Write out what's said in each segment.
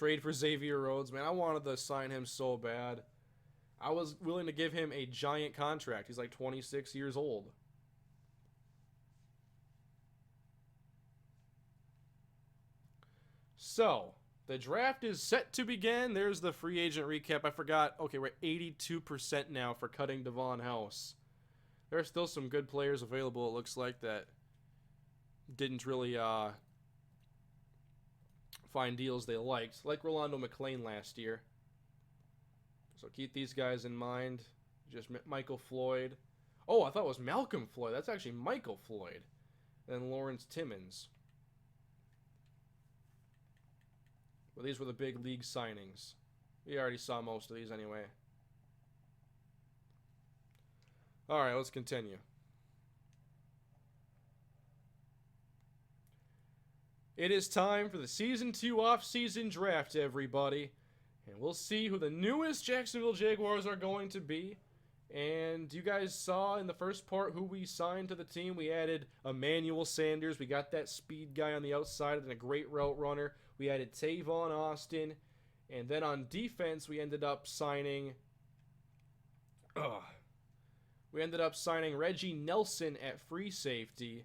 Trade for Xavier Rhodes. Man, I wanted to sign him so bad. I was willing to give him a giant contract. He's like 26 years old. So, the draft is set to begin. There's the free agent recap. I forgot. Okay, we're at 82% now for cutting Devon House. There are still some good players available, it looks like, that didn't really find deals they liked. Like Rolando McClain last year. So keep these guys in mind. Just Michael Floyd. Oh, I thought it was Malcolm Floyd. That's actually Michael Floyd. And then Lawrence Timmons. Well, these were the big league signings. We already saw most of these anyway. Alright, let's continue. It is time for the Season 2 off-season draft, everybody. And we'll see who the newest Jacksonville Jaguars are going to be. And you guys saw in the first part who we signed to the team. We added Emmanuel Sanders. We got that speed guy on the outside and a great route runner. We added Tavon Austin. And then on defense, we ended up signing... Reggie Nelson at free safety.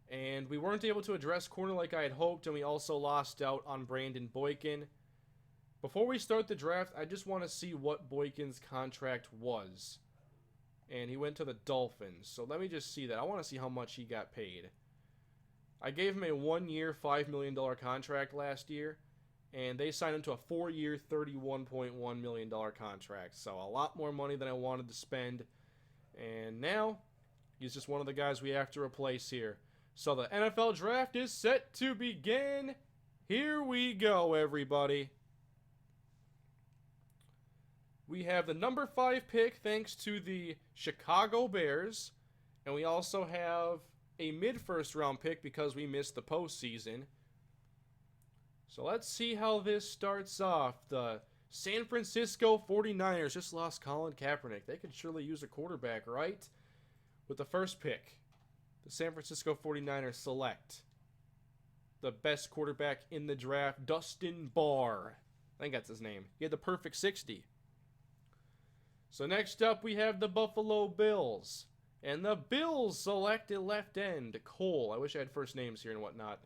And we weren't able to address corner like I had hoped. And we also lost out on Brandon Boykin. Before we start the draft, I just want to see what Boykin's contract was. And he went to the Dolphins. So let me just see that. I want to see how much he got paid. I gave him a 1-year, $5 million contract last year. And they signed him to a 4-year, $31.1 million contract. So a lot more money than I wanted to spend. And now, he's just one of the guys we have to replace here. So the NFL draft is set to begin. Here we go, everybody. We have the number 5 pick thanks to the Chicago Bears. And we also have a mid-first round pick because we missed the postseason. So let's see how this starts off. The San Francisco 49ers just lost Colin Kaepernick. They could surely use a quarterback, right? With the first pick, the San Francisco 49ers select the best quarterback in the draft, Dustin Barr. I think that's his name. He had the perfect 60. So next up, we have the Buffalo Bills. And the Bills selected left end, Cole. I wish I had first names here and whatnot.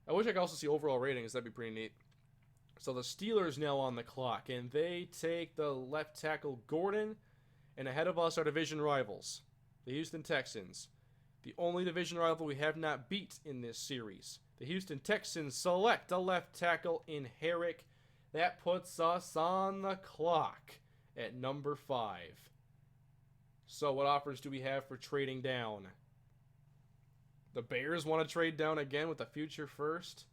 I wish I could also see overall ratings. That'd be pretty neat. So the Steelers now on the clock. And they take the left tackle, Gordon. And ahead of us are division rivals, the Houston Texans. The only division rival we have not beat in this series. The Houston Texans select a left tackle in Herrick. That puts us on the clock at number 5. So what offers do we have for trading down? The Bears want to trade down again with a future first.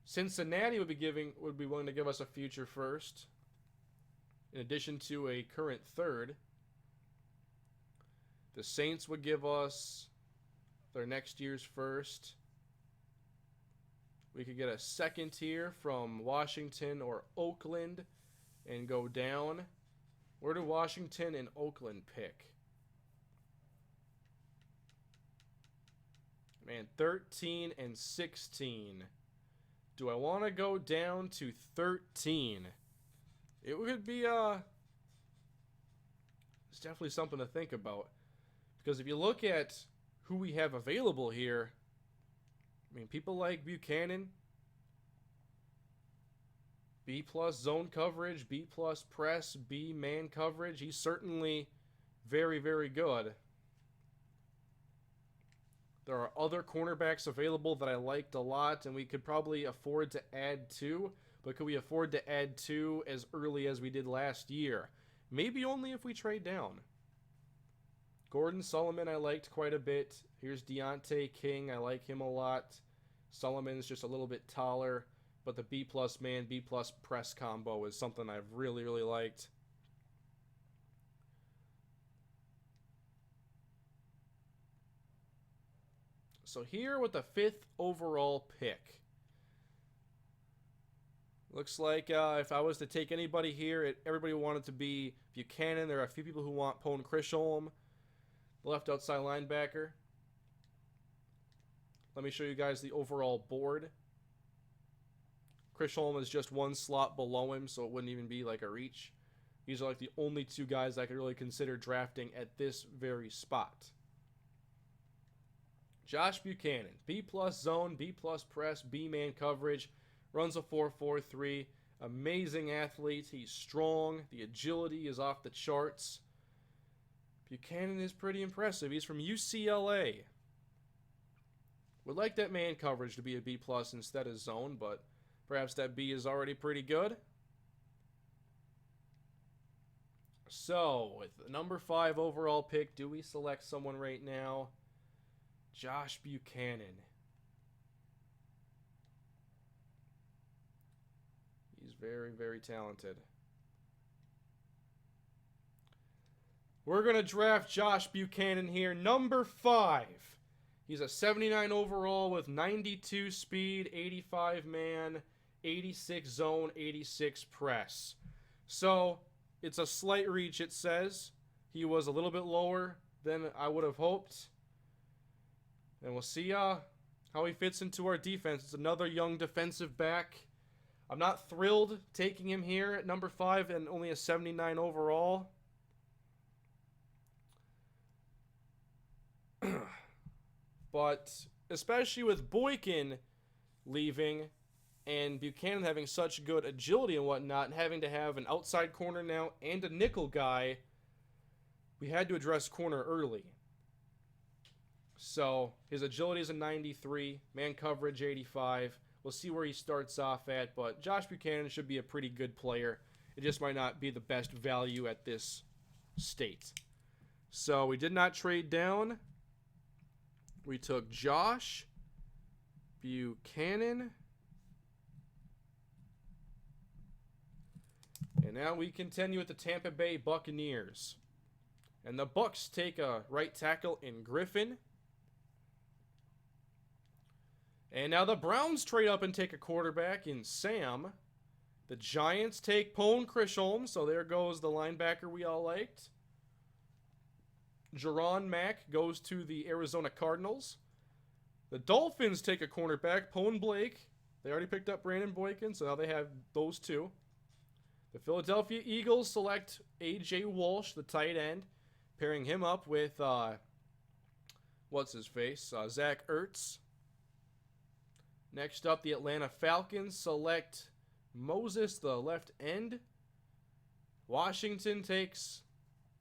Cincinnati would be willing to give us a future first, in addition to a current third. The Saints would give us their next year's first. We could get a second here from Washington or Oakland and go down. Where do Washington and Oakland pick? Man, 13 and 16. Do I want to go down to 13? It would be, it's definitely something to think about. Because if you look at who we have available here, I mean, people like Buchanan, B+ zone coverage, B+ press, B man coverage. He's certainly very, very good. There are other cornerbacks available that I liked a lot, and we could probably afford to add 2. But could we afford to add 2 as early as we did last year? Maybe only if we trade down. Gordon Solomon I liked quite a bit. Here's Deontay King. I like him a lot. Solomon's just a little bit taller. But the B+ man, B+ press combo is something I've really, really liked. So here with the 5th overall pick. Looks like if I was to take anybody here, everybody wanted to be Buchanan. There are a few people who want Pone Crisholm, the left outside linebacker. Let me show you guys the overall board. Crisholm is just one slot below him, so it wouldn't even be like a reach. These are like the only two guys I could really consider drafting at this very spot. Josh Buchanan, B+ zone, B+ press, B man coverage, runs a 4.43. Amazing athlete. He's strong. The agility is off the charts. Buchanan is pretty impressive. He's from UCLA. Would like that man coverage to be a B+ instead of zone, but perhaps that B is already pretty good. So, with the number 5 overall pick, do we select someone right now? Josh Buchanan. He's very, very talented. We're going to draft Josh Buchanan here, number 5. He's a 79 overall with 92 speed, 85 man, 86 zone, 86 press. So, it's a slight reach, it says. He was a little bit lower than I would have hoped. And we'll see how he fits into our defense. It's another young defensive back. I'm not thrilled taking him here at number 5 and only a 79 overall. But especially with Boykin leaving and Buchanan having such good agility and whatnot, and having to have an outside corner now and a nickel guy, we had to address corner early. So his agility is a 93, man coverage 85. We'll see where he starts off at, but Josh Buchanan should be a pretty good player. It just might not be the best value at this state. So we did not trade down. We took Josh Buchanan. And now we continue with the Tampa Bay Buccaneers. And the Bucs take a right tackle in Griffin. And now the Browns trade up and take a quarterback in Sam. The Giants take Pone Crisholm, so there goes the linebacker we all liked. Jerron Mack goes to the Arizona Cardinals. The Dolphins take a cornerback, Pone Blake. They already picked up Brandon Boykin, so now they have those two. The Philadelphia Eagles select A.J. Walsh, the tight end, pairing him up with, Zach Ertz. Next up, the Atlanta Falcons select Moses, the left end. Washington takes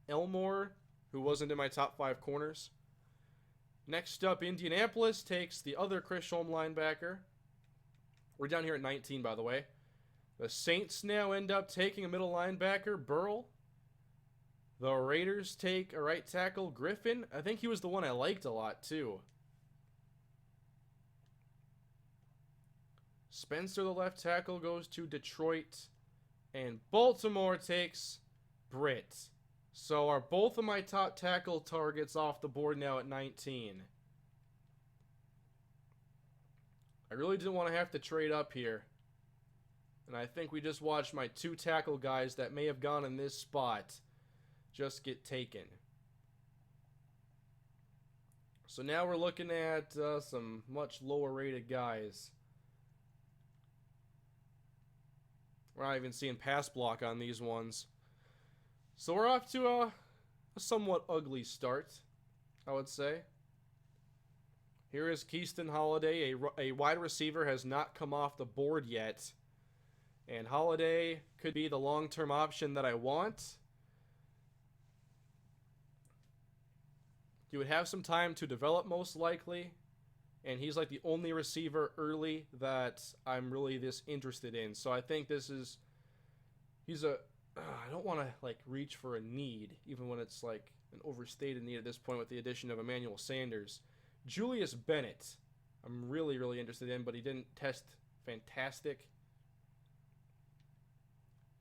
Elmore, who wasn't in my top 5 corners. Next up, Indianapolis takes the other Crisholm linebacker. We're down here at 19, by the way. The Saints now end up taking a middle linebacker, Burrell. The Raiders take a right tackle, Griffin. I think he was the one I liked a lot, too. Spencer, the left tackle, goes to Detroit. And Baltimore takes Britt. So are both of my top tackle targets off the board now at 19. I really didn't want to have to trade up here. And I think we just watched my 2 tackle guys that may have gone in this spot just get taken. So now we're looking at some much lower rated guys. We're not even seeing pass block on these ones. So we're off to a somewhat ugly start, I would say. Here is Keaston Holliday. A wide receiver has not come off the board yet. And Holliday could be the long-term option that I want. He would have some time to develop, most likely. And he's like the only receiver early that I'm really this interested in. So I think I don't want to like reach for a need, even when it's like an overstated need at this point with the addition of Emmanuel Sanders. Julius Bennett, I'm really, really interested in, but he didn't test fantastic.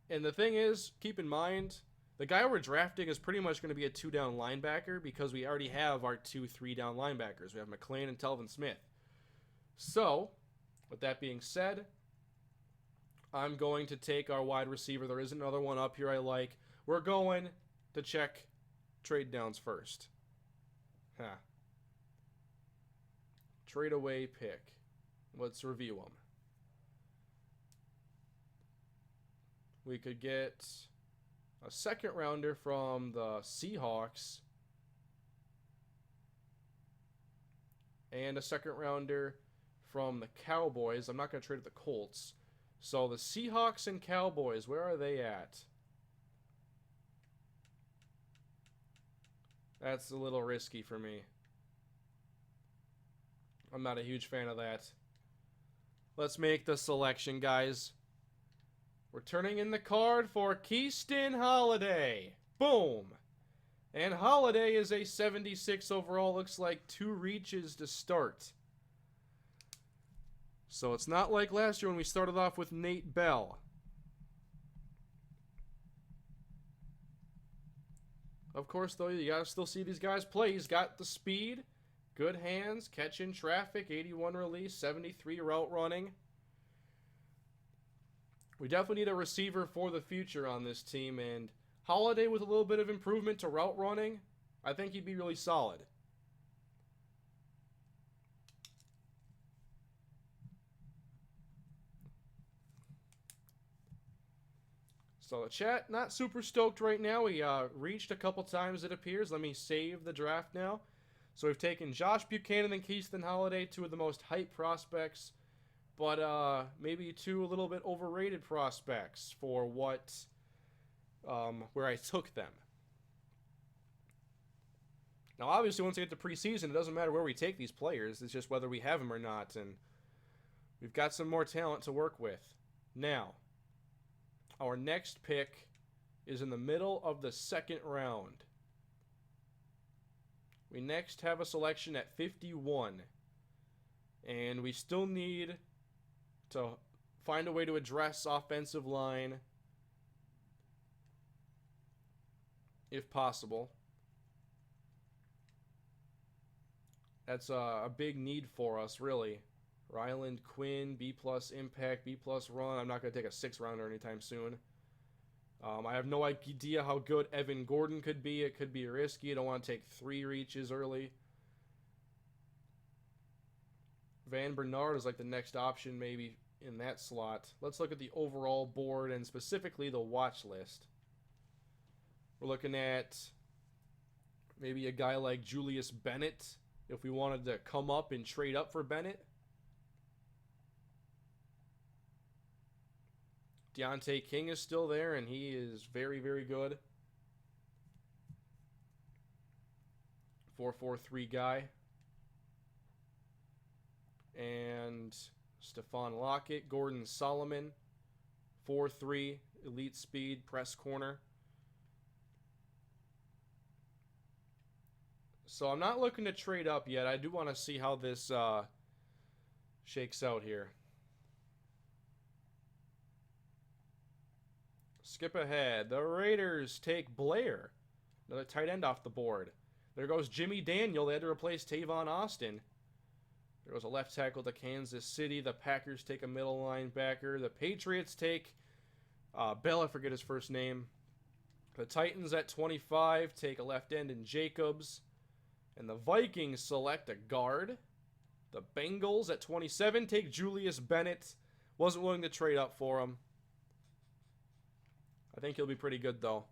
And the thing is, keep in mind, the guy we're drafting is pretty much going to be a 2-down linebacker because we already have our 2 3-down linebackers. We have McLean and Telvin Smith. So, with that being said, I'm going to take our wide receiver. There is another one up here I like. We're going to check trade downs first. Trade away pick. Let's review them. We could get a second rounder from the Seahawks and a second rounder from the Cowboys. I'm not going to trade with the Colts. So the Seahawks and Cowboys, where are they at? That's a little risky for me. I'm not a huge fan of that. Let's make the selection, guys. We're turning in the card for Keaston Holliday. Boom. And Holliday is a 76 overall. Looks like 2 reaches to start. So it's not like last year when we started off with Nate Bell. Of course, though, you gotta still see these guys play. He's got the speed, good hands, catching traffic, 81 release, 73 route running. We definitely need a receiver for the future on this team, and Holliday with a little bit of improvement to route running, I think he'd be really solid. So the chat, not super stoked right now. We reached a couple times, it appears. Let me save the draft now. So we've taken Josh Buchanan and Keaston Holliday, 2 of the most hyped prospects, but maybe 2 a little bit overrated prospects for what, where I took them. Now, obviously, once we get to preseason, it doesn't matter where we take these players. It's just whether we have them or not, and we've got some more talent to work with. Now, our next pick is in the middle of the second round. We next have a selection at 51. And we still need to find a way to address offensive line if possible. That's a big need for us, really. Ryland Quinn, B+ impact, B+ run. I'm not going to take a 6th rounder anytime soon. I have no idea how good Evan Gordon could be. It could be risky. I don't want to take 3 reaches early. Van Bernard is like the next option maybe in that slot. Let's look at the overall board and specifically the watch list. We're looking at maybe a guy like Julius Bennett if we wanted to come up and trade up for Bennett. Deontay King is still there, and he is very, very good. 4.43 guy. And Stephon Lockett, Gordon Solomon, 4.3, elite speed, press corner. So I'm not looking to trade up yet. I do want to see how this shakes out here. Skip ahead. The Raiders take Blair. Another tight end off the board. There goes Jimmy Daniel. They had to replace Tavon Austin. There goes a left tackle to Kansas City. The Packers take a middle linebacker. The Patriots take Bell. I forget his first name. The Titans at 25 take a left end in Jacobs. And the Vikings select a guard. The Bengals at 27 take Julius Bennett. Wasn't willing to trade up for him. I think he'll be pretty good, though.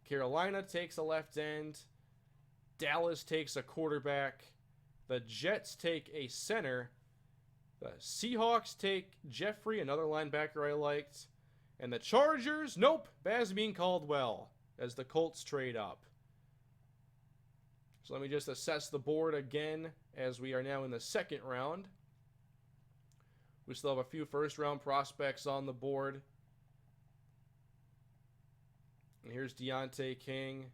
Carolina takes a left end. Dallas takes a quarterback. The Jets take a center. The Seahawks take Jeffrey, another linebacker I liked. And the Chargers, nope, Basmean Caldwell as the Colts trade up. So let me just assess the board again as we are now in the second round. We still have a few first-round prospects on the board. And here's Deontay King.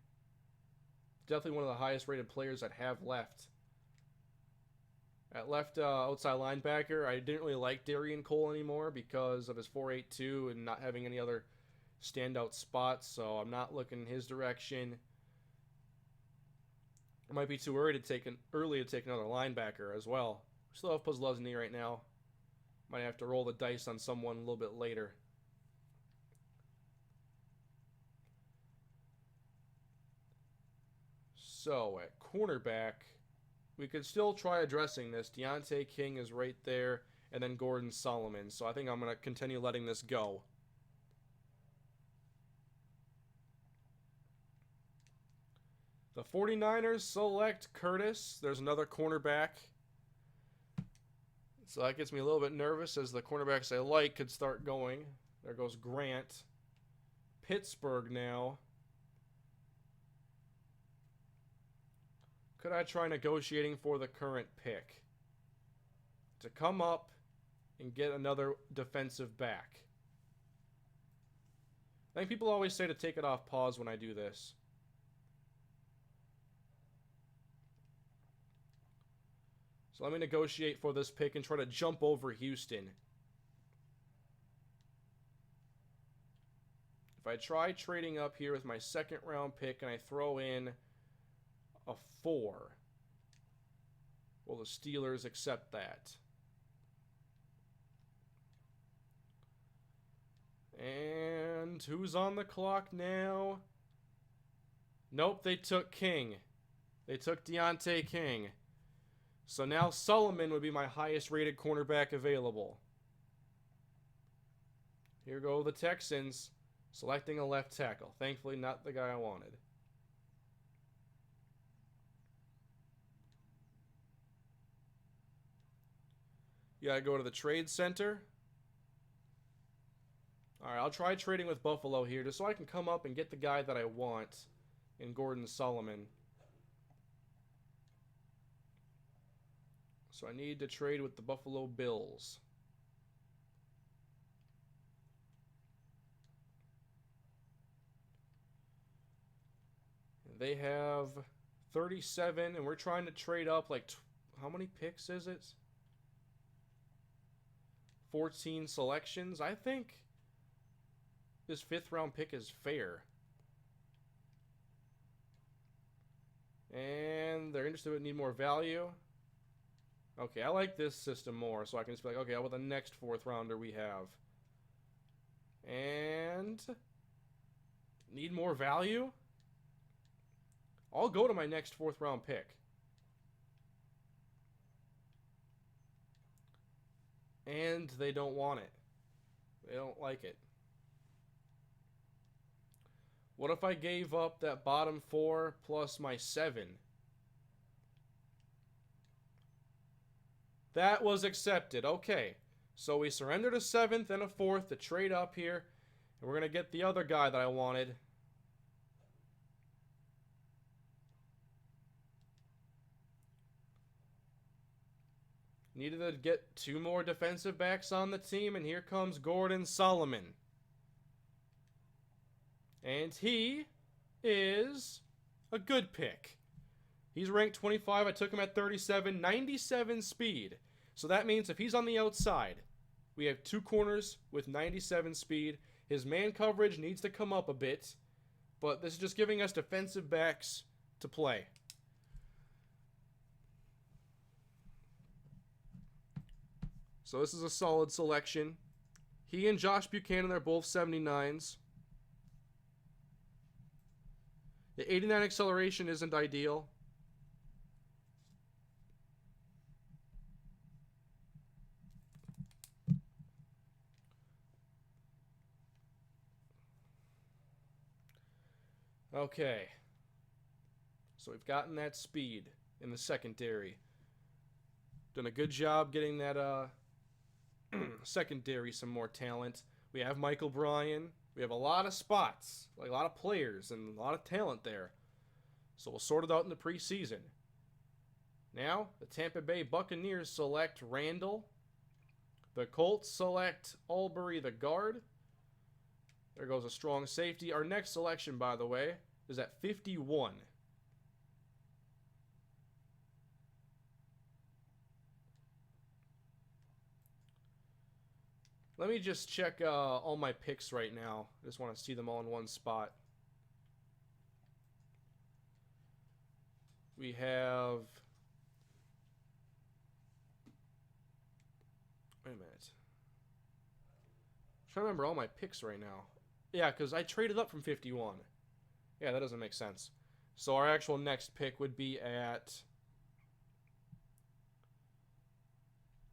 Definitely one of the highest rated players that have left. At left outside linebacker, I didn't really like Darian Cole anymore because of his 4.82 and not having any other standout spots. So I'm not looking in his direction. It might be too early to take another linebacker as well. We still have Puzzlesny right now. Might have to roll the dice on someone a little bit later. So at cornerback, we could still try addressing this. Deontay King is right there, and then Gordon Solomon. So I think I'm going to continue letting this go. The 49ers select Curtis. There's another cornerback. So that gets me a little bit nervous as the cornerbacks I like could start going. There goes Grant. Pittsburgh now. Could I try negotiating for the current pick to come up and get another defensive back? I think people always say to take it off pause when I do this. So let me negotiate for this pick and try to jump over Houston. If I try trading up here with my second round pick and I throw in a 4, will the Steelers accept that? And who's on the clock now? Nope, they took King. They took Deontay King. So now Solomon would be my highest rated cornerback available. Here go the Texans selecting a left tackle. Thankfully not the guy I wanted. You gotta go to the trade center. Alright, I'll try trading with Buffalo here just so I can come up and get the guy that I want in Gordon Solomon. So I need to trade with the Buffalo Bills. They have 37, and we're trying to trade up like, how many picks is it? 14 selections. I think this 5th round pick is fair. And they're interested in need more value. Okay, I like this system more, so I can just be like, okay, what the next 4th rounder we have? And need more value? I'll go to my next 4th round pick. And they don't want it. They don't like it. What if I gave up that bottom 4 plus my 7? That was accepted. Okay. So we surrendered a 7th and a 4th to trade up here. And we're going to get the other guy that I wanted. Needed to get 2 more defensive backs on the team. And here comes Gordon Solomon. And he is a good pick. He's ranked 25. I took him at 37. 97 speed. So that means if he's on the outside, we have 2 corners with 97 speed. His man coverage needs to come up a bit. But this is just giving us defensive backs to play. So this is a solid selection. He and Josh Buchanan are both 79s. The 89 acceleration isn't ideal. Okay. So we've gotten that speed in the secondary. Done a good job getting that secondary some more talent. We have Michael Bryan. We have a lot of spots, like a lot of players and a lot of talent there. So we'll sort it out in the preseason. Now, the Tampa Bay Buccaneers select Randall. The Colts select Albury, the guard. There goes a strong safety. Our next selection, by the way, is at 51. Let me just check all my picks right now. I just want to see them all in one spot. We have... Wait a minute. I'm trying to remember all my picks right now. Yeah, because I traded up from 51. Yeah, that doesn't make sense. So our actual next pick would be at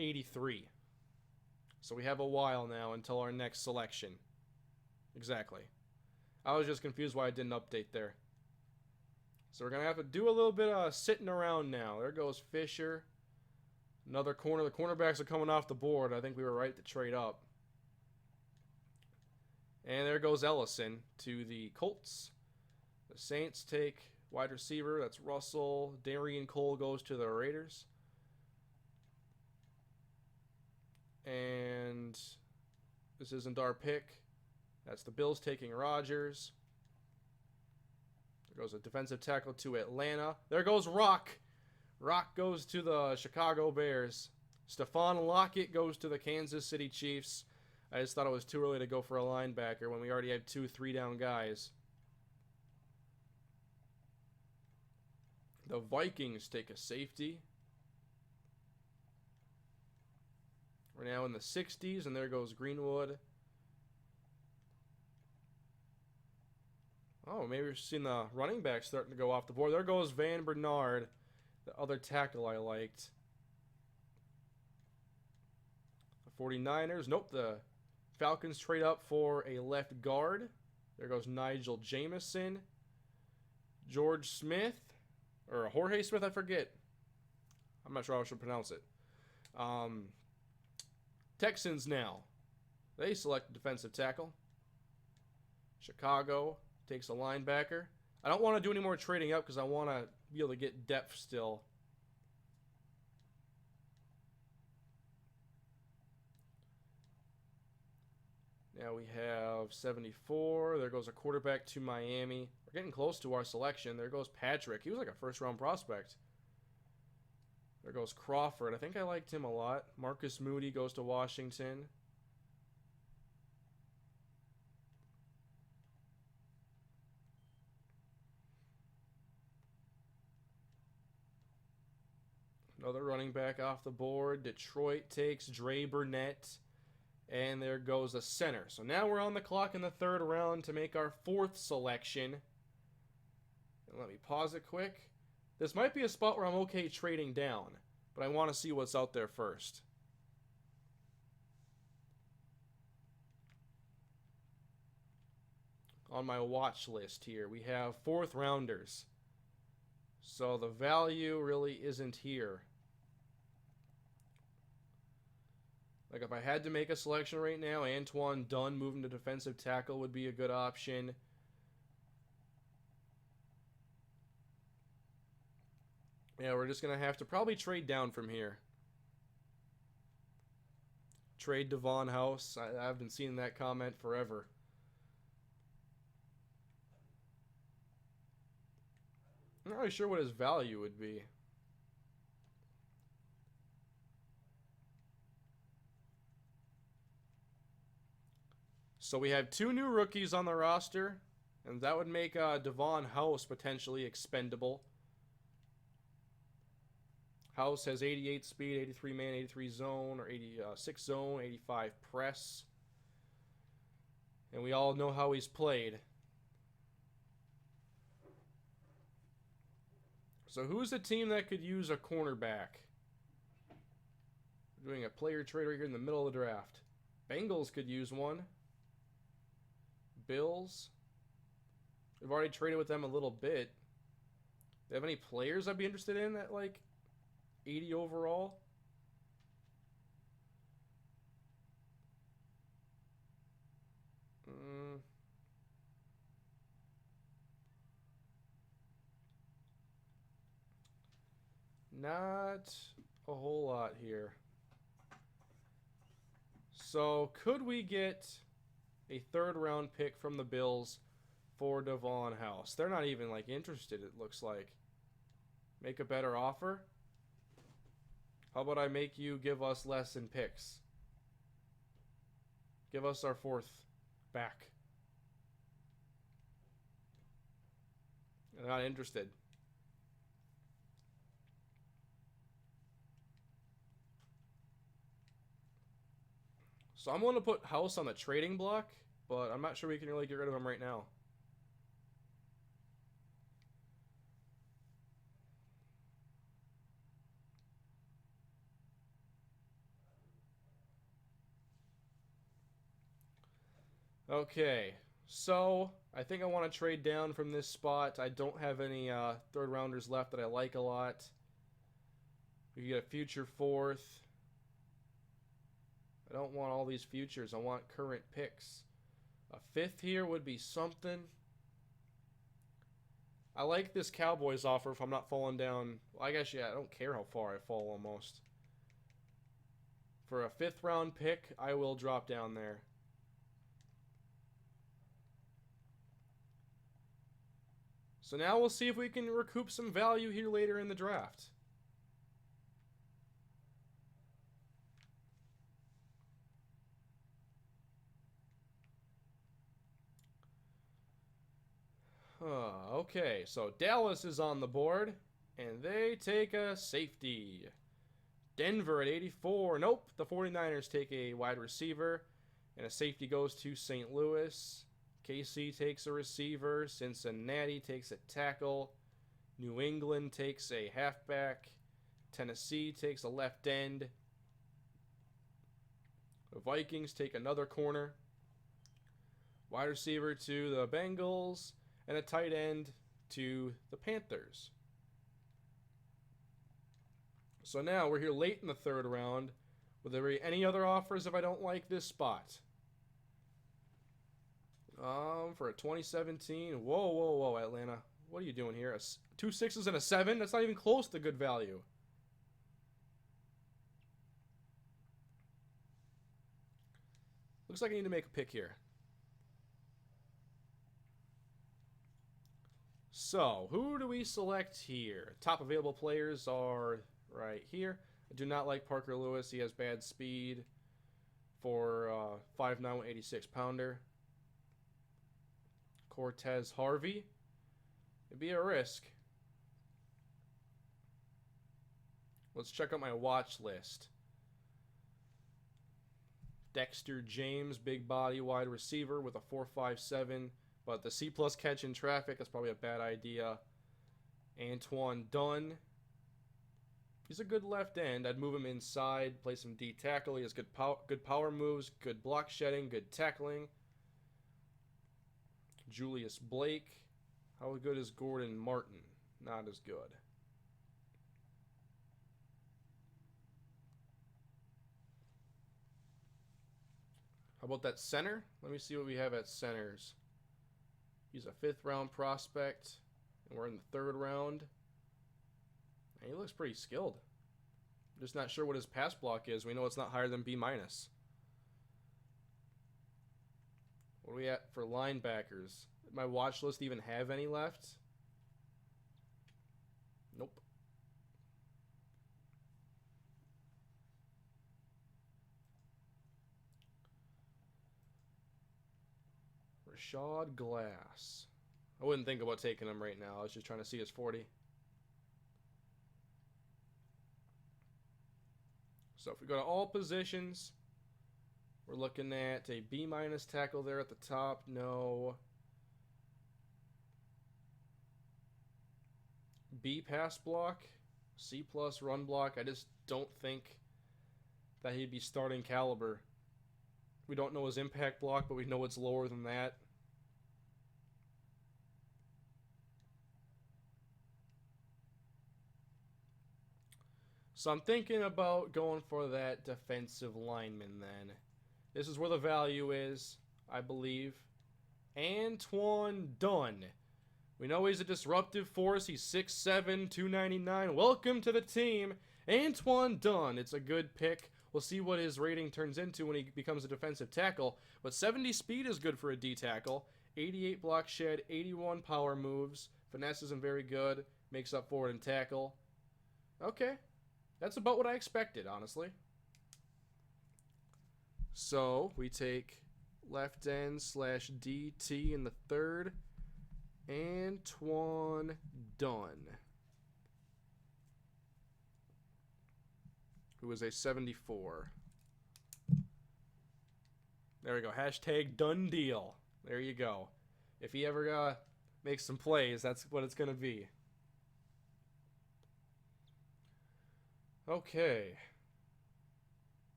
83. So we have a while now until our next selection. Exactly. I was just confused why I didn't update there. So we're going to have to do a little bit of sitting around now. There goes Fisher. Another corner. The cornerbacks are coming off the board. I think we were right to trade up. And there goes Ellison to the Colts. The Saints take wide receiver. That's Russell. Darian Cole goes to the Raiders. And this isn't our pick. That's the Bills taking Rodgers. There goes a defensive tackle to Atlanta. There goes Rock. Rock goes to the Chicago Bears. Stephon Lockett goes to the Kansas City Chiefs. I just thought it was too early to go for a linebacker when we already have 2 3-down guys. The Vikings take a safety. We're now in the 60s, and there goes Greenwood. Oh, maybe we've seen the running back starting to go off the board. There goes Van Bernard, the other tackle I liked. The 49ers. Nope, the Falcons trade up for a left guard. There goes Nigel Jameson. George Smith. Or Jorge Smith, I forget. I'm not sure how I should pronounce it. Texans now. They select a defensive tackle. Chicago takes a linebacker. I don't want to do any more trading up because I want to be able to get depth still. Now we have 74. There goes a quarterback to Miami. We're getting close to our selection. There goes Patrick. He was like a first-round prospect. There goes Crawford. I think I liked him a lot. Marcus Moody goes to Washington. Another running back off the board. Detroit takes Dre Burnett. And there goes a center. So now we're on the clock in the 3rd round to make our 4th selection. And let me pause it quick. This might be a spot where I'm okay trading down, but I want to see what's out there first. On my watch list here, we have 4th rounders. So the value really isn't here. Like if I had to make a selection right now, Antoine Dunn moving to defensive tackle would be a good option. Yeah, we're just going to have to probably trade down from here. Trade Devon House. I've been seeing that comment forever. I'm not really sure what his value would be. So we have 2 new rookies on the roster, and that would make Devon House potentially expendable. House has 88 speed, 83 man, 83 zone, or 86 zone, 85 press. And we all know how he's played. So who's the team that could use a cornerback? We're doing a player trade right here in the middle of the draft. Bengals could use one. Bills. We've already traded with them a little bit. Do they have any players I'd be interested in at like 80 overall? Not a whole lot here. So could we get a 3rd round pick from the Bills for Devon House? They're not even like interested, it looks like. Make a better offer? How about I make you give us less in picks? Give us our 4th back. They're not interested. So I'm going to put House on the trading block, but I'm not sure we can really get rid of him right now. Okay, So, I think I want to trade down from this spot. I don't have any third rounders left that I like a lot. We get a future fourth. I don't want all these futures. I want current picks. A fifth here would be something. I like this Cowboys offer if I'm not falling down. Well, I guess, yeah, I don't care how far I fall almost. For a fifth round pick, I will drop down there. So now we'll see if we can recoup some value here later in the draft. Okay, so Dallas is on the board, and they take a safety. Denver at 84. Nope, the 49ers take a wide receiver, and a safety goes to St. Louis. KC takes a receiver. Cincinnati takes a tackle. New England takes a halfback. Tennessee takes a left end. The Vikings take another corner. Wide receiver to the Bengals, and a tight end to the Panthers. So now we're here late in the third round. Will there be any other offers if I don't like this spot? For a 2017. Whoa, Atlanta. What are you doing here? 2 6s and a 7? That's not even close to good value. Looks like I need to make a pick here. So, who do we select here? Top available players are right here. I do not like Parker Lewis. He has bad speed for 5'9", 186 pounder. Cortez Harvey. It'd be a risk. Let's check out my watch list. Dexter James, big body wide receiver with a 4.57. But the C+ catch in traffic, that's probably a bad idea. Antoine Dunn. He's a good left end. I'd move him inside, play some D tackle. He has good power moves, good block shedding, good tackling. Julius Blake. How good is Gordon Martin? Not as good. How about that center? Let me see what we have at centers. He's a 5th round prospect, and we're in the 3rd round. And he looks pretty skilled. I'm just not sure what his pass block is. We know it's not higher than B-. What are we at for linebackers? Did my watch list even have any left? Nope. Rashad Glass. I wouldn't think about taking him right now. I was just trying to see his 40. So if we go to all positions, we're looking at a B- tackle there at the top. No. B pass block. C+ run block. I just don't think that he'd be starting caliber. We don't know his impact block, but we know it's lower than that. So I'm thinking about going for that defensive lineman then. This is where the value is, I believe. Antoine Dunn. We know he's a disruptive force. He's 6'7", 299. Welcome to the team, Antoine Dunn. It's a good pick. We'll see what his rating turns into when he becomes a defensive tackle. But 70 speed is good for a D tackle. 88 block shed, 81 power moves. Finesse isn't very good. Makes up for it in tackle. Okay. That's about what I expected, honestly. So, we take left end / DT in the 3rd. Antoine Dunn, who is a 74. There we go. Hashtag done deal. There you go. If he ever makes some plays, that's what it's going to be. Okay.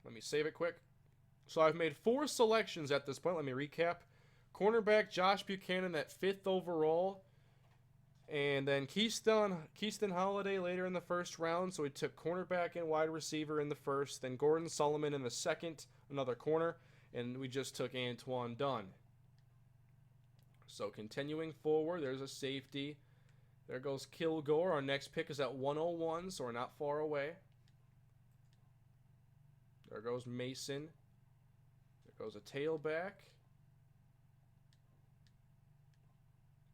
Let me save it quick. So I've made 4 selections at this point. Let me recap. Cornerback Josh Buchanan at 5th overall. And then Keaston Holliday later in the first round. So we took cornerback and wide receiver in the first. Then Gordon Solomon in the second, another corner. And we just took Antoine Dunn. So continuing forward, there's a safety. There goes Kilgore. Our next pick is at 101, so we're not far away. There goes Mason. There goes a tailback.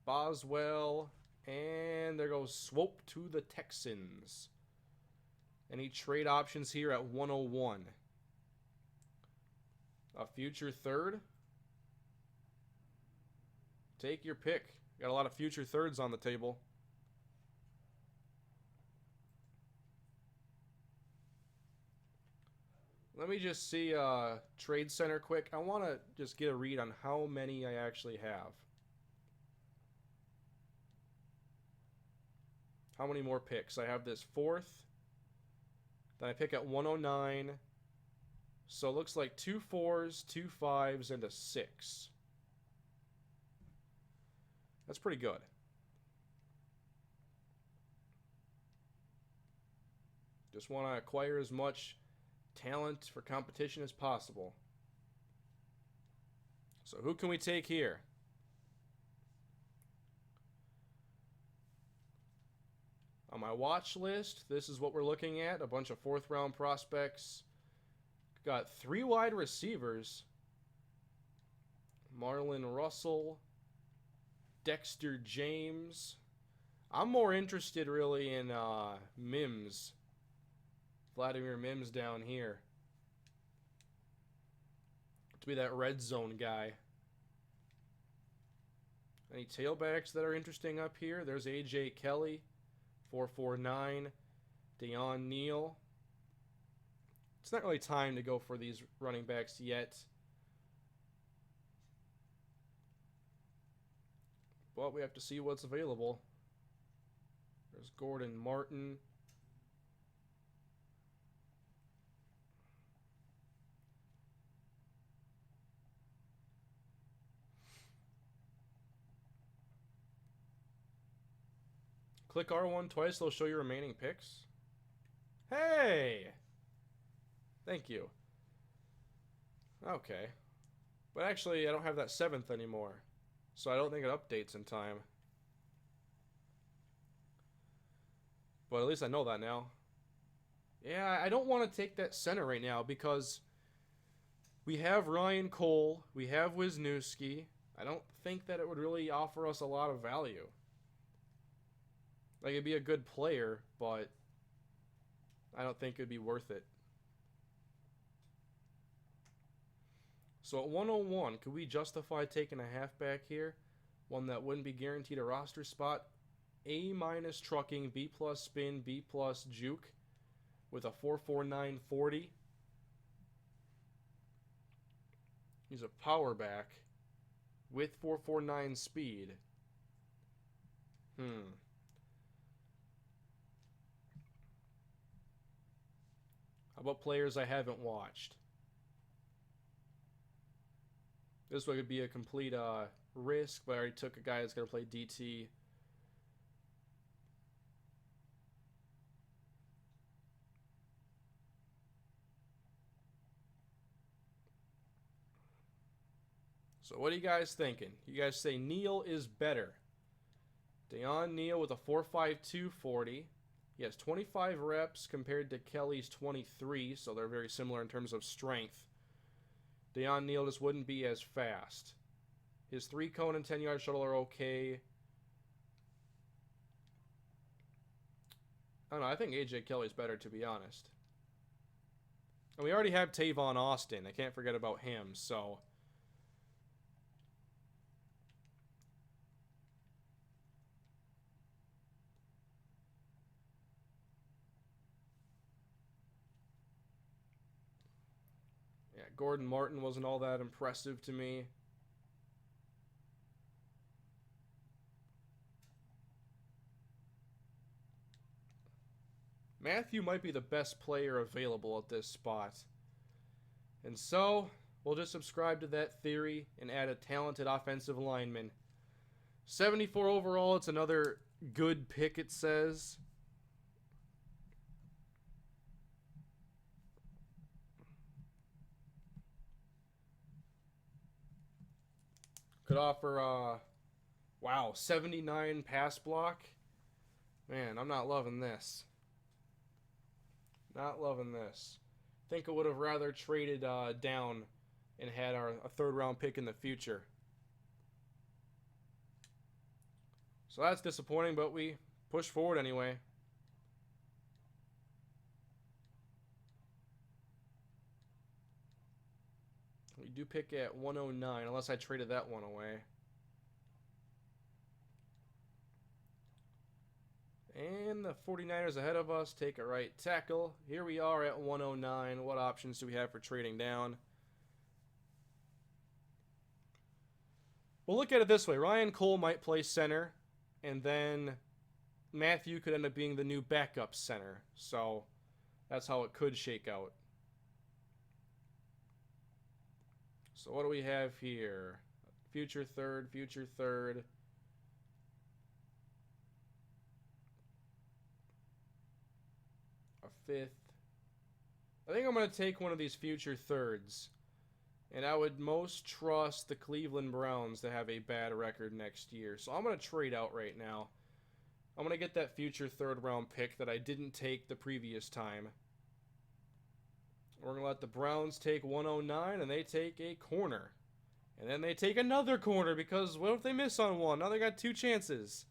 Boswell. And there goes Swope to the Texans. Any trade options here at 101? A future third? Take your pick. Got a lot of future thirds on the table. Let me just see Trade Center quick. I want to just get a read on how many I actually have. How many more picks? I have this 4th. Then I pick at 109. So it looks like 2 4s, 2 5s, and a 6. That's pretty good. Just want to acquire as much talent for competition as possible. So who can we take here? On my watch list, this is what we're looking at. A bunch of 4th round prospects. Got 3 wide receivers. Marlon Russell. Dexter James. I'm more interested really in Mims. Vladimir Mims down here. To be that red zone guy. Any tailbacks that are interesting up here? There's A.J. Kelly. 449. Deion Neal. It's not really time to go for these running backs yet. But we have to see what's available. There's Gordon Martin. Click R1 twice, they'll show your remaining picks. Hey! Thank you. Okay. But actually, I don't have that 7th anymore. So I don't think it updates in time. But at least I know that now. Yeah, I don't want to take that center right now because we have Ryan Cole, we have Wisniewski. I don't think that it would really offer us a lot of value. Like, it'd be a good player, but I don't think it'd be worth it. So at 101, could we justify taking a halfback here? One that wouldn't be guaranteed a roster spot. A- trucking, B+ spin, B+ juke with a 4.49 40. He's a power back with 4.49 speed. How about players I haven't watched? This one could be a complete risk, but I already took a guy that's going to play DT. So what are you guys thinking? You guys say Neal is better. Deion Neal with a 4.52 40. He has 25 reps compared to Kelly's 23, so they're very similar in terms of strength. Deion Neal just wouldn't be as fast. His 3-cone and 10-yard shuttle are okay. I don't know, I think A.J. Kelly's better, to be honest. And we already have Tavon Austin. I can't forget about him, so... yeah, Gordon Martin wasn't all that impressive to me. Matthew might be the best player available at this spot. And so, We'll just subscribe to that theory and add a talented offensive lineman. 74 overall. It's another good pick, it says. Could offer, wow, 79 pass block. Man, I'm not loving this. Not loving this. Think I would have rather traded down and had a third round pick in the future. So that's disappointing, but we push forward anyway. We do pick at 109, unless I traded that one away. And the 49ers ahead of us take a right tackle. Here we are at 109. What options do we have for trading down? We'll look at it this way. Ryan Cole might play center, and then Matthew could end up being the new backup center. So that's how it could shake out. So what do we have here? Future third, future third. A fifth. I think I'm going to take one of these future thirds. And I would most trust the Cleveland Browns to have a bad record next year. So I'm going to trade out right now. I'm going to get that future third round pick that I didn't take the previous time. We're going to let the Browns take 109, and they take a corner. And then they take another corner, because what if they miss on one? Now they got two chances.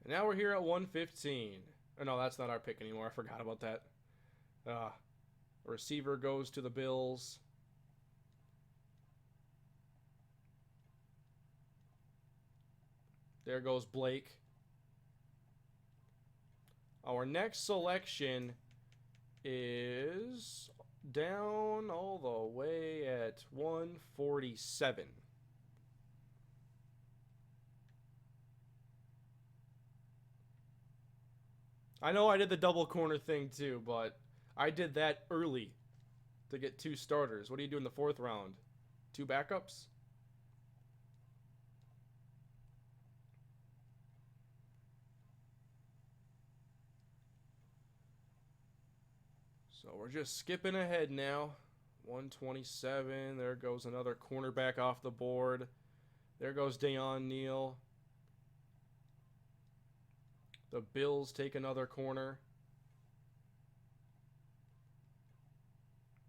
And now we're here at 115. Oh, no, that's not our pick anymore. I forgot about that. Receiver goes to the Bills. There goes Blake. Our next selection is down all the way at 147. I know I did the double corner thing too, but I did that early to get two starters. What do you do in the fourth round? Two backups? So we're just skipping ahead now. 127. There goes another cornerback off the board. There goes Dayon Neal. The Bills take another corner.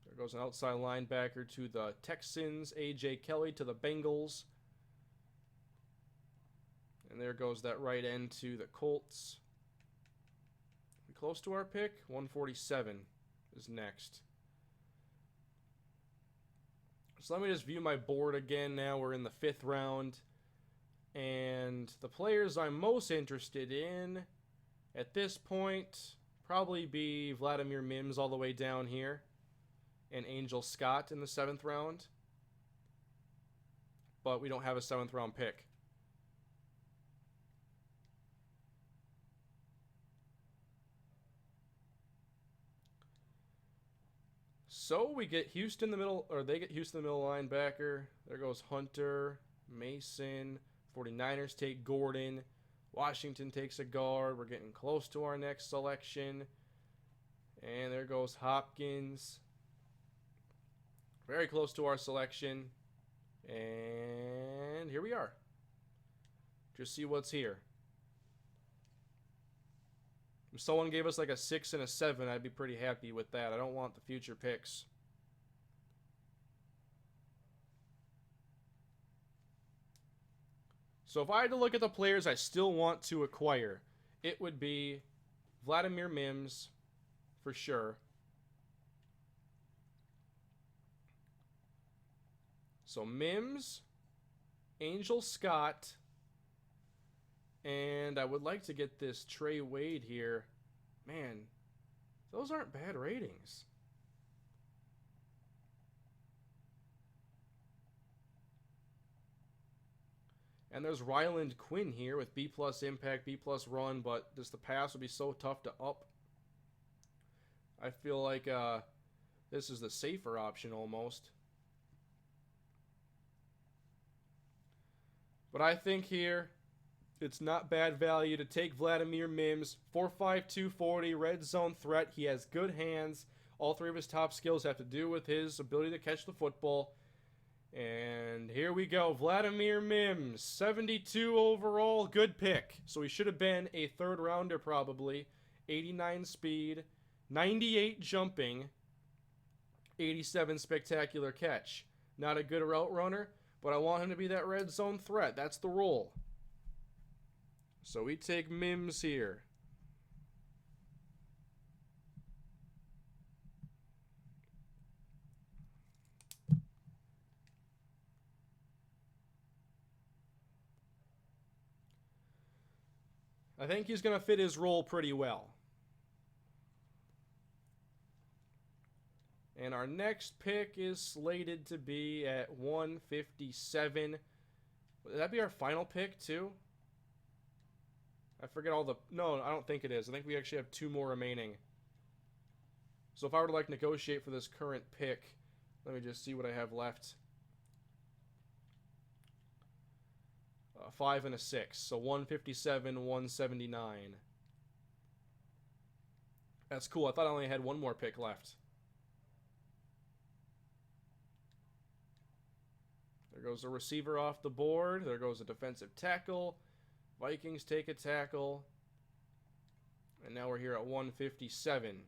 There goes an outside linebacker to the Texans. A.J. Kelly to the Bengals. And there goes that right end to the Colts. We close to our pick? 147 is next. So let me just view my board again now. We're in the fifth round. And the players I'm most interested in at this point probably be Vladimir Mims all the way down here and Angel Scott in the seventh round. But we don't have a seventh round pick. So we get Houston in the middle, or they get Houston in the middle linebacker. There goes Hunter, Mason. 49ers take Gordon. Washington takes a guard. We're getting close to our next selection. And there goes Hopkins. Very close to our selection. And here we are. Just see what's here. If someone gave us like a 6 and a 7, I'd be pretty happy with that. I don't want the future picks. So if I had to look at the players I still want to acquire, it would be Vladimir Mims for sure. So Mims, Angel Scott, and I would like to get this Trey Wade here. Man, those aren't bad ratings. And there's Ryland Quinn here with B+ impact, B+ run, but just the pass would be so tough to up. I feel like this is the safer option almost. But I think here it's not bad value to take Vladimir Mims. 4.5, 240, red zone threat. He has good hands. All three of his top skills have to do with his ability to catch the football. And here we go. Vladimir Mims, 72 overall. Good pick. So he should have been a third rounder probably. 89 speed, 98 jumping, 87 spectacular catch. Not a good route runner, but I want him to be that red zone threat. That's the role. So we take Mims here. I think he's going to fit his role pretty well. And our next pick is slated to be at 157. Would that be our final pick too? I forget all the... No, I don't think it is. I think we actually have 2 more remaining. So if I were to like negotiate for this current pick, let me just see what I have left. 5 and a 6. So 157, 179. That's cool. I thought I only had 1 more pick left. There goes a receiver off the board. There goes a defensive tackle. Vikings take a tackle. And now we're here at 157.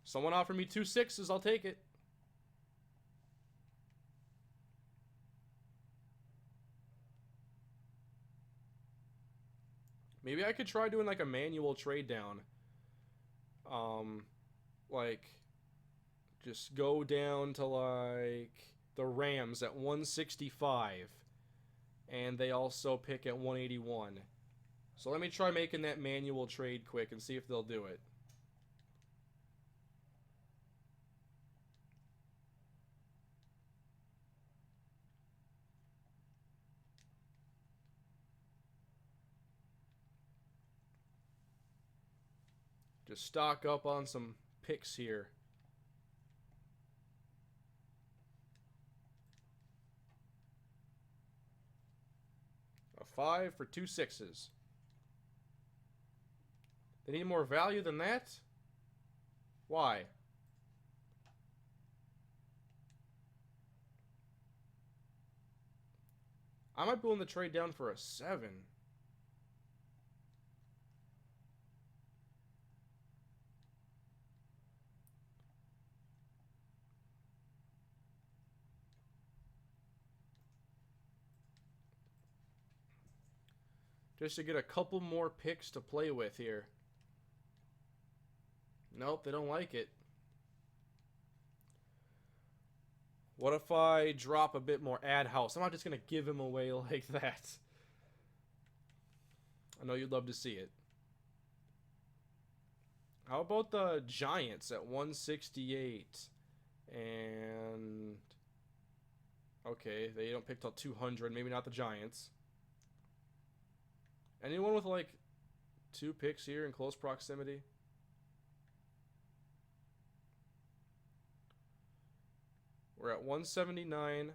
Someone offered me 2 6s. I'll take it. Maybe I could try doing like a manual trade down. Like just go down to like the Rams at 165. And they also pick at 181. So let me try making that manual trade quick and see if they'll do it. Just stock up on some picks here. A 5 for 2 6s. They need more value than that? Why? I might be willing to trade down for a 7. Just to get a couple more picks to play with here. Nope, they don't like it. What if I drop a bit more ad house? I'm not just going to give him away like that. I know you'd love to see it. How about the Giants at 168? And... okay, they don't pick till 200. Maybe not the Giants. Anyone with like 2 picks here in close proximity? We're at 179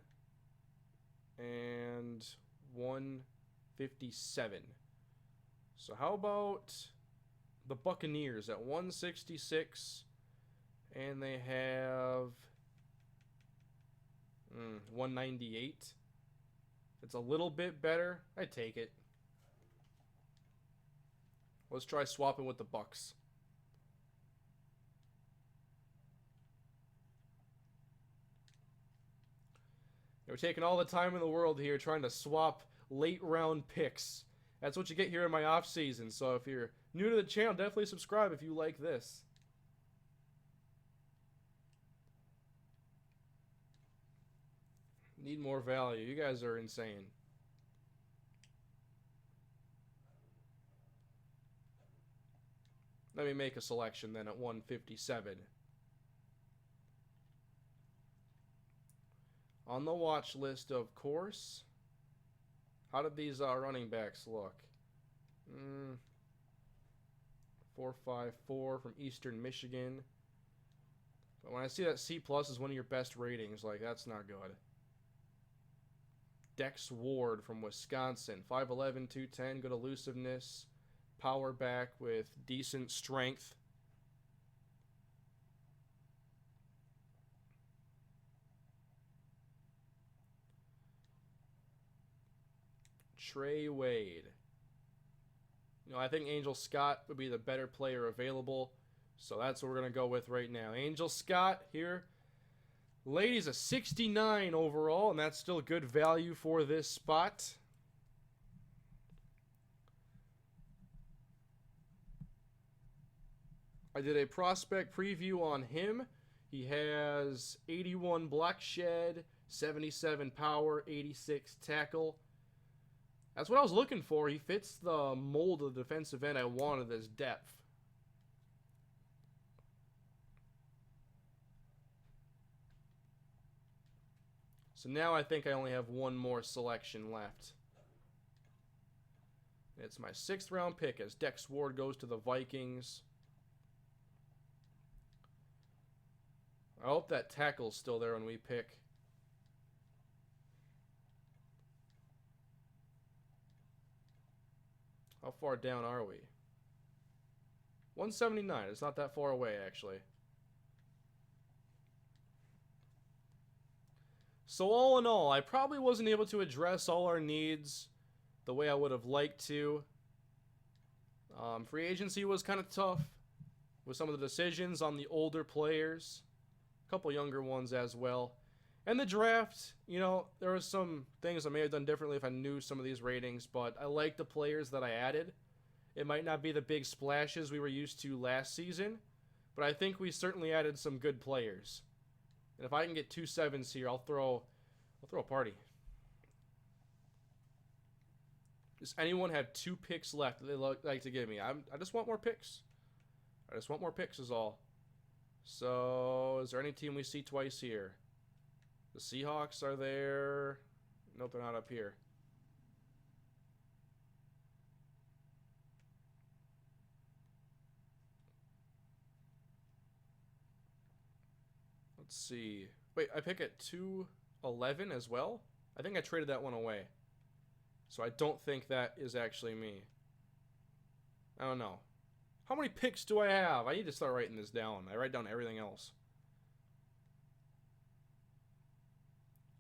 and 157. So how about the Buccaneers at 166 and they have 198. It's a little bit better. I take it. Let's try swapping with the Bucs. We're taking all the time in the world here trying to swap late round picks. That's what you get here in my off season. So if you're new to the channel, definitely subscribe if you like this. Need more value. You guys are insane. Let me make a selection then at 157. On the watch list, of course, How did these running backs look? 4.54 from Eastern Michigan. But when I see that C+ is one of your best ratings, like, that's not good. Dex Ward from Wisconsin. 5'11", 210, good elusiveness. Power back with decent strength. Trey Wade. You know, I think Angel Scott would be the better player available. So that's what we're going to go with right now. Angel Scott here. Ladies, a 69 overall, and that's still good value for this spot. I did a prospect preview on him. He has 81 block shed, 77 power, 86 tackle. That's what I was looking for. He fits the mold of the defensive end I wanted as depth. So now I think I only have one more selection left. It's my 6th round pick as Dex Ward goes to the Vikings. I hope that tackle's still there when we pick. How far down are we? 179. It's not that far away, actually. So all in all, I probably wasn't able to address all our needs the way I would have liked to. Free agency was kind of tough with some of the decisions on the older players. A couple younger ones as well. And the draft, you know, there were some things I may have done differently if I knew some of these ratings, but I like the players that I added. It might not be the big splashes we were used to last season, but I think we certainly added some good players. And if I can get 2 7s here, I'll throw a party. Does anyone have 2 picks left that they'd like to give me? I just want more picks. I just want more picks is all. So, is there any team we see twice here? The Seahawks are there. Nope, they're not up here. Let's see. Wait, I pick at 211 as well? I think I traded that one away. So I don't think that is actually me. I don't know. How many picks do I have? I need to start writing this down. I write down everything else.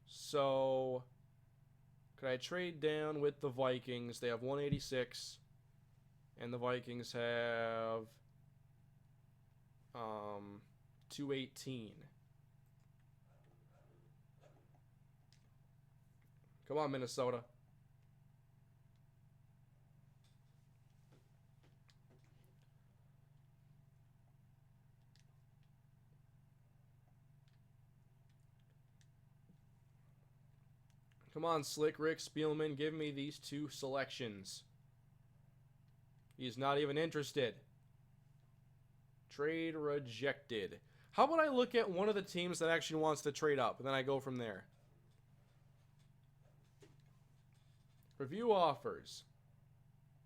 So, could I trade down with the Vikings? They have 186. And the Vikings have 218. Come on, Minnesota. Come on, Slick Rick Spielman, give me these 2 selections. He's not even interested. Trade rejected. How about I look at one of the teams that actually wants to trade up, and then I go from there. Review offers.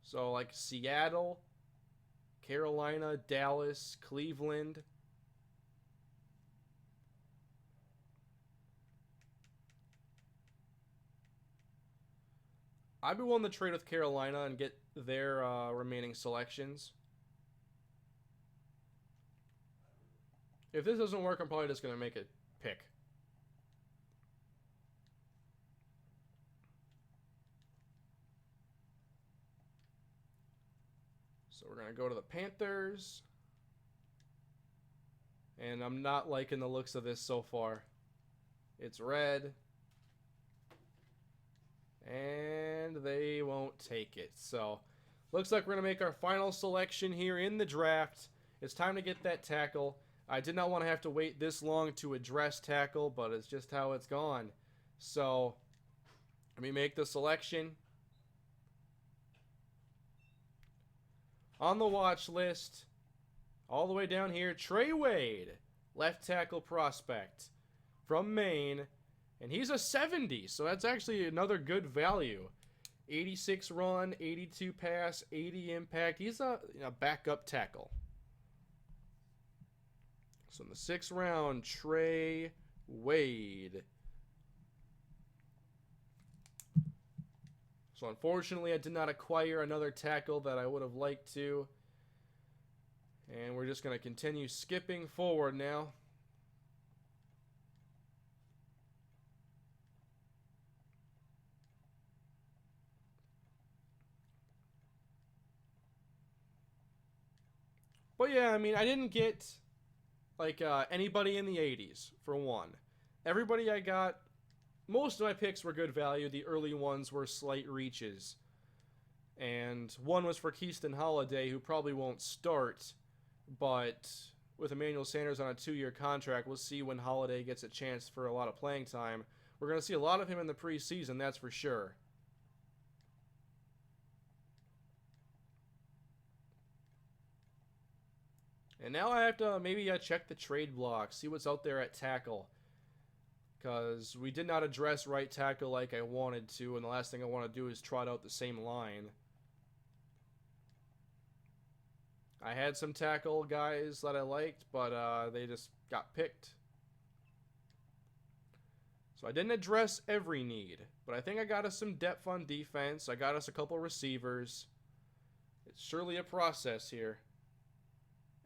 So, like Seattle, Carolina, Dallas, Cleveland. I'd be willing to trade with Carolina and get their remaining selections. If this doesn't work, I'm probably just going to make a pick. So we're going to go to the Panthers. And I'm not liking the looks of this so far. It's red. And they won't take it. So, looks like we're going to make our final selection here in the draft. It's time to get that tackle. I did not want to have to wait this long to address tackle, but it's just how it's gone. So, let me make the selection. On the watch list, all the way down here, Trey Wade, left tackle prospect from Maine. And he's a 70, so that's actually another good value. 86 run, 82 pass, 80 impact. He's a backup tackle. So in the 6th round, Trey Wade. So unfortunately, I did not acquire another tackle that I would have liked to. And we're just going to continue skipping forward now. But yeah, I mean, I didn't get like anybody in the 80s for one. Everybody I got, most of my picks were good value. The early ones were slight reaches. And one was for Keaston Holliday, who probably won't start, but with Emmanuel Sanders on a 2-year contract, we'll see when Holliday gets a chance for a lot of playing time. We're going to see a lot of him in the preseason, that's for sure. And now I have to maybe check the trade block, see what's out there at tackle. Because we did not address right tackle like I wanted to, and the last thing I want to do is trot out the same line. I had some tackle guys that I liked, but they just got picked. So I didn't address every need, but I think I got us some depth on defense. I got us a couple receivers. It's surely a process here.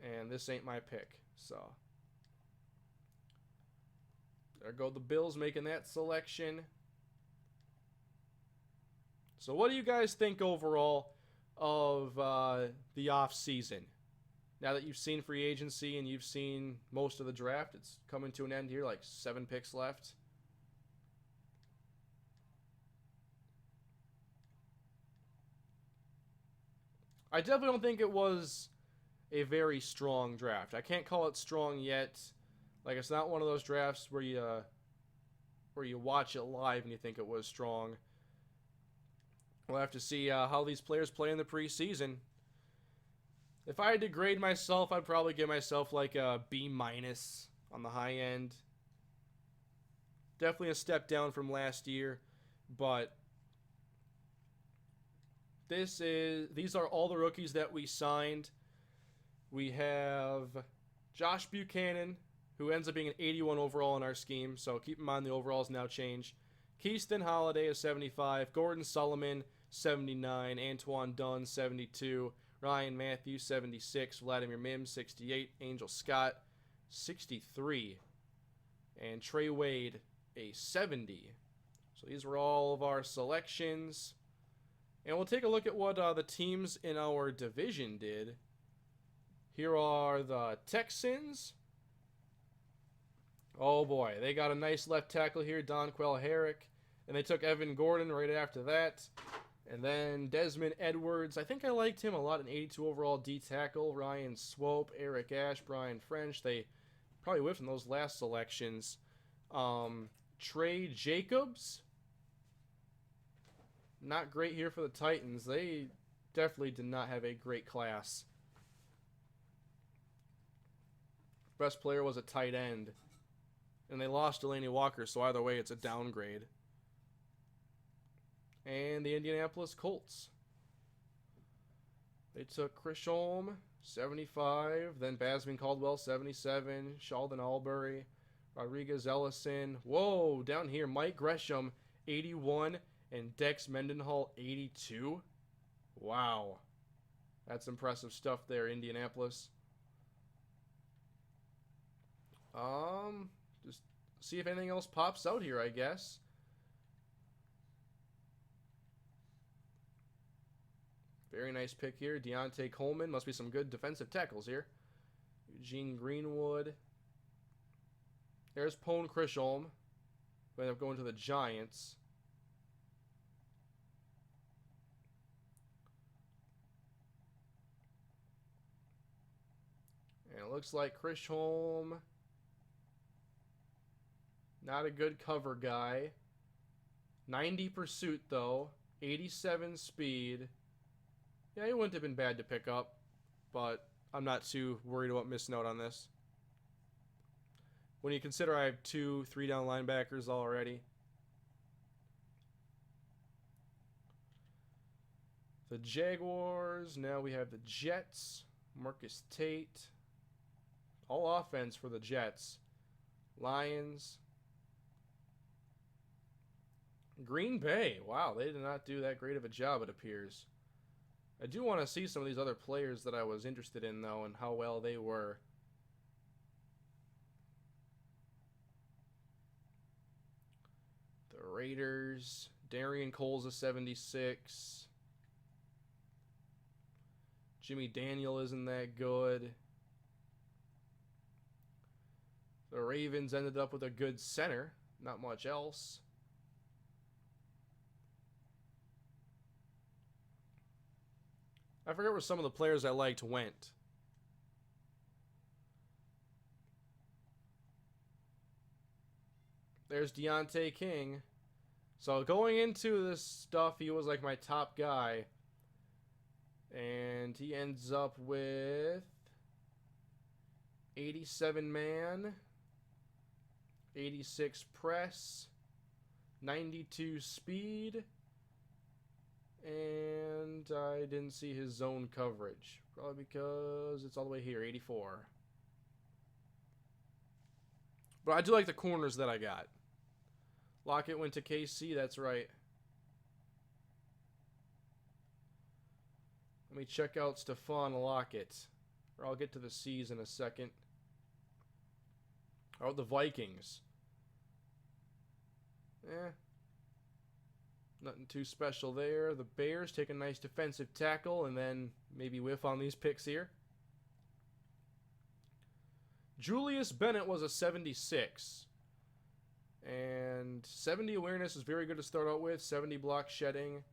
And this ain't my pick, so there go the Bills making that selection. So what do you guys think overall of the offseason? Now that you've seen free agency and you've seen most of the draft, it's coming to an end here, like 7 picks left. I definitely don't think it was a very strong draft. I can't call it strong yet. Like, it's not one of those drafts where you watch it live and you think it was strong. We'll have to see how these players play in the preseason. If I had to grade myself, I'd probably give myself like a B- on the high end. Definitely a step down from last year, but these are all the rookies that we signed. We have Josh Buchanan, who ends up being an 81 overall in our scheme, so keep in mind the overalls now change. Keaston Holliday is 75, Gordon Solomon 79, Antoine Dunn 72, Ryan Matthews 76, Vladimir Mims 68, Angel Scott 63, and Trey Wade a 70. So these were all of our selections. And we'll take a look at what the teams in our division did. Here are the Texans. Oh boy, they got a nice left tackle here, Donquell Herrick. And they took Evan Gordon right after that. And then Desmond Edwards. I think I liked him a lot, an 82 overall D tackle. Ryan Swope, Eric Ash, Brian French. They probably whiffed in those last selections. Trey Jacobs. Not great here for the Titans. They definitely did not have a great class. Best player was a tight end. And they lost Delaney Walker, so either way, it's a downgrade. And the Indianapolis Colts. They took Chris Holm, 75. Then Basman Caldwell, 77. Sheldon Albury. Rodriguez Ellison. Whoa, down here, Mike Gresham, 81. And Dex Mendenhall, 82. Wow. That's impressive stuff there, Indianapolis. Just see if anything else pops out here, I guess. Very nice pick here. Deontay Coleman. Must be some good defensive tackles here. Eugene Greenwood. There's Pone Crisholm, who ended up going to the Giants. And it looks like Crisholm, not a good cover guy. 90 pursuit, though. 87 speed. Yeah, he wouldn't have been bad to pick up, but I'm not too worried about missing out on this. When you consider I have 2 3-down linebackers already. The Jaguars. Now we have the Jets. Marcus Tate. All offense for the Jets. Lions. Green Bay. Wow, they did not do that great of a job, it appears. I do want to see some of these other players that I was interested in, though, and how well they were. The Raiders. Darian Cole's a 76. Jimmy Daniel isn't that good. The Ravens ended up with a good center. Not much else. I forget where some of the players I liked went. There's Deontay King. So going into this stuff, he was like my top guy. And he ends up with 87 man, 86 press, 92 speed, and I didn't see his zone coverage. Probably because it's all the way here, 84. But I do like the corners that I got. Lockett went to KC, that's right. Let me check out Stephon Lockett. Or I'll get to the C's in a second. How about the Vikings? Nothing too special there. The Bears take a nice defensive tackle and then maybe whiff on these picks here. Julius Bennett was a 76. And 70 awareness is very good to start out with. 70 block shedding.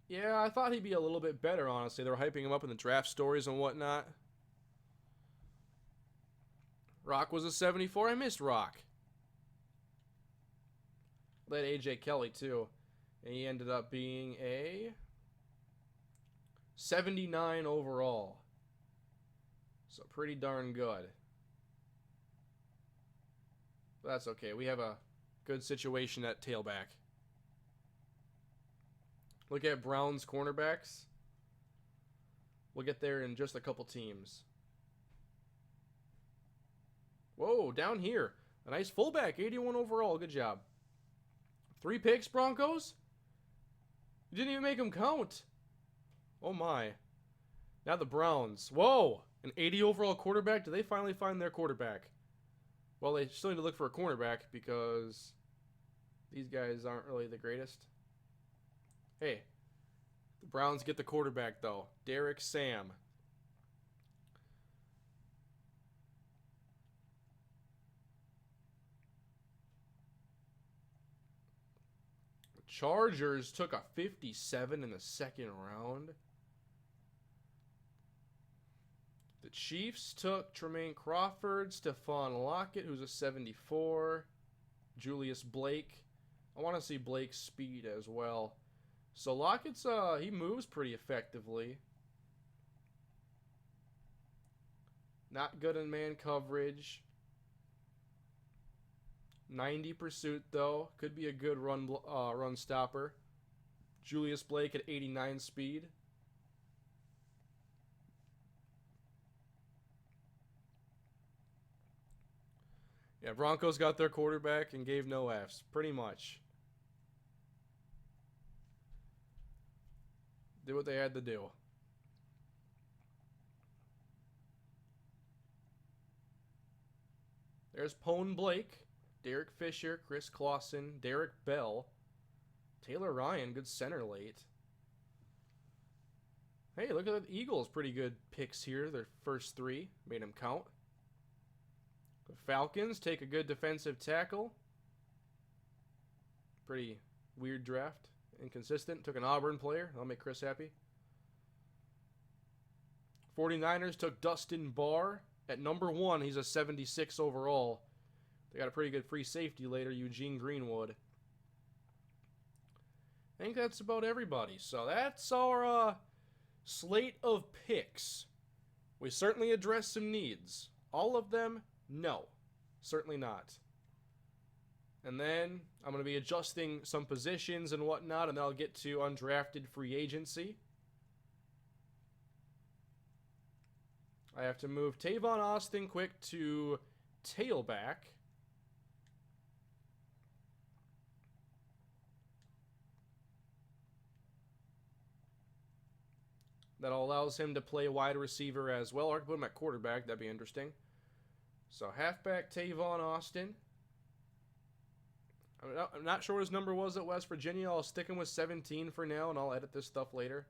Yeah, I thought he'd be a little bit better, honestly. They were hyping him up in the draft stories and whatnot. Rock was a 74. I missed Rock. Led AJ Kelly, too. And he ended up being a 79 overall. So pretty darn good. But that's okay. We have a good situation at tailback. Look at Browns cornerbacks. We'll get there in just a couple teams. Whoa, down here. A nice fullback, 81 overall. Good job. 3 picks, Broncos? You didn't even make them count. Oh my. Now the Browns. Whoa, an 80 overall quarterback. Did they finally find their quarterback? Well, they still need to look for a cornerback because these guys aren't really the greatest. Hey, the Browns get the quarterback, though. Derek Sam. The Chargers took a 57 in the second round. The Chiefs took Tremaine Crawford, Stephon Lockett, who's a 74, Julius Blake. I want to see Blake's speed as well. So Lockett's, he moves pretty effectively. Not good in man coverage. 90 pursuit, though. Could be a good run stopper. Julius Blake at 89 speed. Yeah, Broncos got their quarterback and gave no Fs, pretty much. Did what they had to do. There's Pone Blake, Derek Fisher, Chris Clausen, Derek Bell, Taylor Ryan, good center late. Hey, look at the Eagles, pretty good picks here. Their first 3, made them count. The Falcons take a good defensive tackle. Pretty weird draft. Inconsistent. Took an Auburn player. That'll make Chris happy. 49ers took Dustin Barr at number 1. He's a 76 overall. They got a pretty good free safety later, Eugene Greenwood. I think that's about everybody. So that's our slate of picks. We certainly addressed some needs. All of them, no. Certainly not. And then I'm going to be adjusting some positions and whatnot, and then I'll get to undrafted free agency. I have to move Tavon Austin quick to tailback. That allows him to play wide receiver as well. Or I can put him at quarterback. That'd be interesting. So halfback Tavon Austin. I'm not sure what his number was at West Virginia. I'll stick him with 17 for now, and I'll edit this stuff later.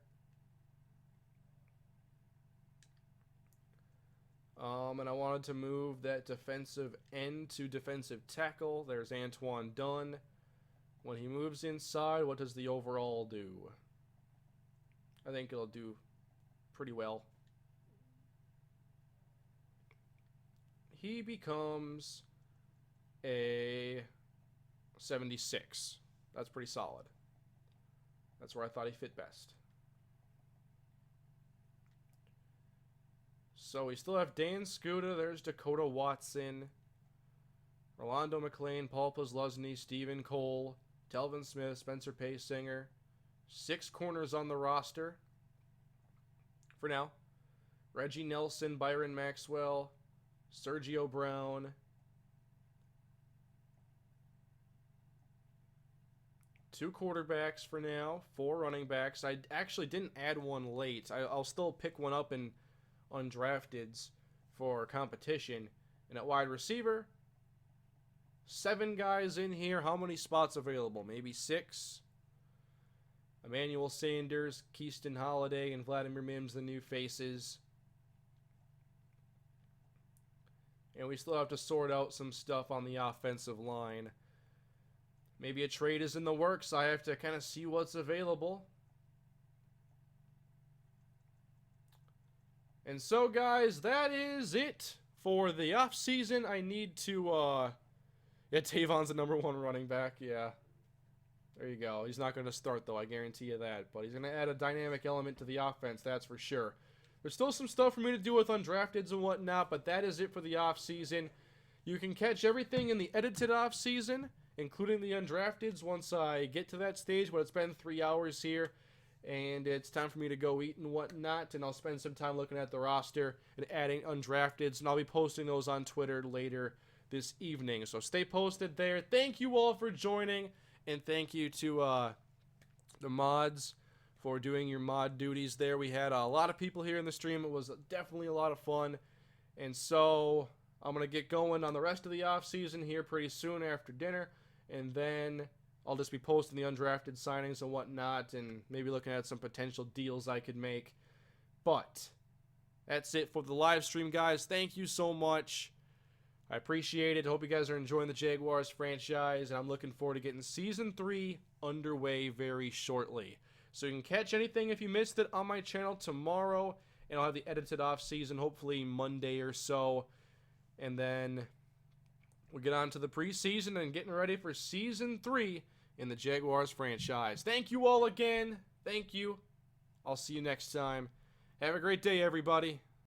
And I wanted to move that defensive end to defensive tackle. There's Antoine Dunn. When he moves inside, what does the overall do? I think it'll do pretty well. He becomes a 76. That's pretty solid. That's where I thought he fit best. So we still have Dan Skuta. There's Dakota Watson, Rolando McClain, Paul Posluszny, Stephen Cole, Telvin Smith, Spencer Paysinger. 6 corners on the roster for now. Reggie Nelson, Byron Maxwell, Sergio Brown. 2 quarterbacks for now, 4 running backs. I actually didn't add one late. I'll still pick one up in undrafteds for competition. And at wide receiver, 7 guys in here. How many spots available? Maybe 6. Emmanuel Sanders, Keaston Holliday, and Vladimir Mims, the new faces. And we still have to sort out some stuff on the offensive line. Maybe a trade is in the works. I have to kind of see what's available. And so, guys, that is it for the offseason. I need to, yeah, Tavon's the #1 running back. Yeah. There you go. He's not going to start, though. I guarantee you that. But he's going to add a dynamic element to the offense. That's for sure. There's still some stuff for me to do with undrafteds and whatnot, but that is it for the offseason. You can catch everything in the edited offseason, including the undrafteds, once I get to that stage. But it's been 3 hours here, and it's time for me to go eat and whatnot, and I'll spend some time looking at the roster and adding undrafteds, and I'll be posting those on Twitter later this evening. So stay posted there. Thank you all for joining, and thank you to the mods for doing your mod duties there. We had a lot of people here in the stream. It was definitely a lot of fun. And so I'm going to get going on the rest of the offseason here pretty soon after dinner. And then I'll just be posting the undrafted signings and whatnot, and maybe looking at some potential deals I could make. But that's it for the live stream, guys. Thank you so much. I appreciate it. Hope you guys are enjoying the Jaguars franchise, and I'm looking forward to getting Season 3 underway very shortly. So you can catch anything if you missed it on my channel tomorrow, and I'll have the edited off season hopefully Monday or so. And then we'll get on to the preseason and getting ready for Season 3 in the Jaguars franchise. Thank you all again. Thank you. I'll see you next time. Have a great day, everybody.